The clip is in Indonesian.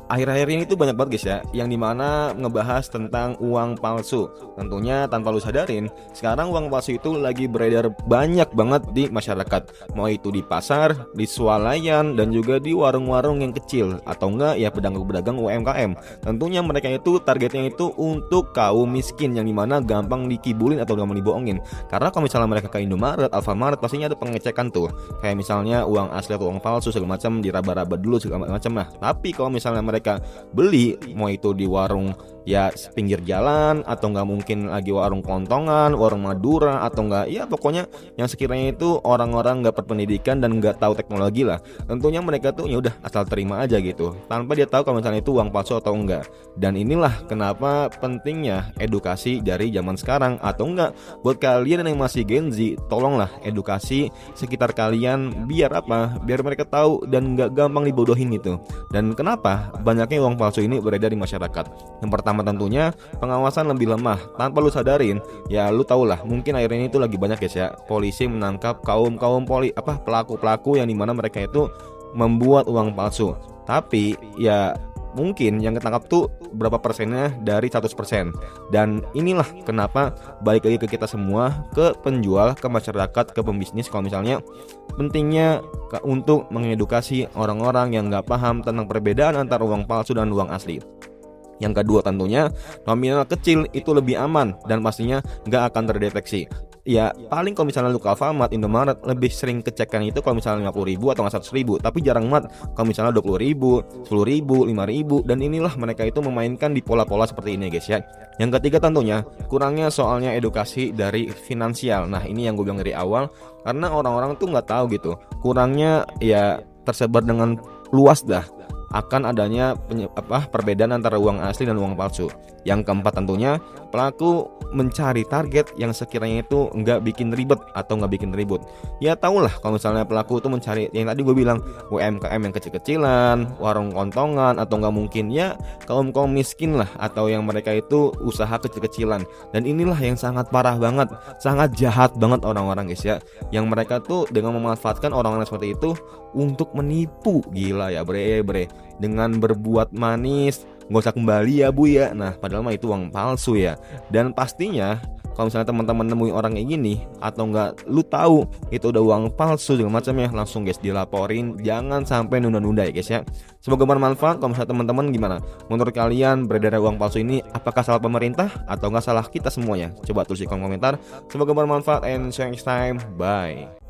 Akhir-akhir ini tuh banyak banget guys ya, yang dimana ngebahas tentang uang palsu. Tentunya tanpa lu sadarin, sekarang uang palsu itu lagi beredar banyak banget di masyarakat. Mau itu di pasar, di swalayan, dan juga di warung-warung yang kecil atau enggak ya pedagang-pedagang UMKM. Tentunya mereka itu targetnya itu untuk kaum miskin yang dimana gampang dikibulin atau gampang dibohongin. Karena kalau misalnya mereka ke Indomaret, Alfamaret, pastinya ada pengecekan tuh. Kayak misalnya uang asli atau uang palsu segala macam diraba-raba dulu segala macam. Nah, tapi kalau misalnya mereka beli, mau itu di warung ya pinggir jalan atau nggak mungkin lagi warung kelontongan, warung Madura atau nggak ya pokoknya yang sekiranya itu orang-orang nggak berpendidikan dan nggak tahu teknologi lah, tentunya mereka tuh ya udah asal terima aja gitu tanpa dia tahu kalau misalnya itu uang palsu atau enggak. Dan inilah kenapa pentingnya edukasi dari zaman sekarang, atau enggak buat kalian yang masih Gen Z, tolonglah edukasi sekitar kalian biar apa, biar mereka tahu dan nggak gampang dibodohin gitu. Dan kenapa banyaknya uang palsu ini beredar di masyarakat? Yang pertama tentunya pengawasan lebih lemah. Tanpa lu sadarin, ya lu tau lah, mungkin akhir ini tuh lagi banyak guys ya, polisi menangkap pelaku-pelaku yang dimana mereka itu membuat uang palsu. Tapi ya mungkin yang ketangkap tuh berapa persennya dari 100%. Dan inilah kenapa balik lagi ke kita semua, ke penjual, ke masyarakat, ke pembisnis, kalau misalnya pentingnya untuk mengedukasi orang-orang yang nggak paham tentang perbedaan antara uang palsu dan uang asli. Yang kedua tentunya nominal kecil itu lebih aman dan pastinya nggak akan terdeteksi. Ya paling kalau misalnya lu ke Alfamart, Indomaret, lebih sering kecekan itu kalau misalnya 50.000 atau 100.000. Tapi jarang banget kalau misalnya 20.000, 10.000, 5.000. Dan inilah mereka itu memainkan di pola-pola seperti ini guys ya. Yang ketiga tentunya kurangnya soalnya edukasi dari finansial. Nah ini yang gue bilang dari awal, karena orang-orang tuh nggak tahu gitu. Kurangnya ya tersebar dengan luas dah akan adanya perbedaan antara uang asli dan uang palsu. Yang keempat tentunya pelaku mencari target yang sekiranya itu nggak bikin ribet atau nggak bikin ribut. Ya tau lah kalau misalnya pelaku itu mencari yang tadi gue bilang UMKM yang kecil-kecilan, warung kontongan, atau nggak mungkin ya kaum miskin lah, atau yang mereka itu usaha kecil-kecilan. Dan inilah yang sangat parah banget, sangat jahat banget orang-orang guys ya, yang mereka tuh dengan memanfaatkan orang-orang seperti itu untuk menipu. Gila ya bre, dengan berbuat manis nggak usah kembali ya bu ya. Nah padahal mah itu uang palsu ya. Dan pastinya kalau misalnya teman-teman nemuin orang kayak gini, atau enggak lu tahu itu udah uang palsu segala macam ya, langsung guys dilaporin, jangan sampai nunda-nunda ya guys ya. Semoga bermanfaat. Kalau misalnya teman-teman gimana menurut kalian beredar uang palsu ini, apakah salah pemerintah atau enggak salah kita semuanya? Coba tulis di kolom komentar. Semoga bermanfaat and see you next time. Bye.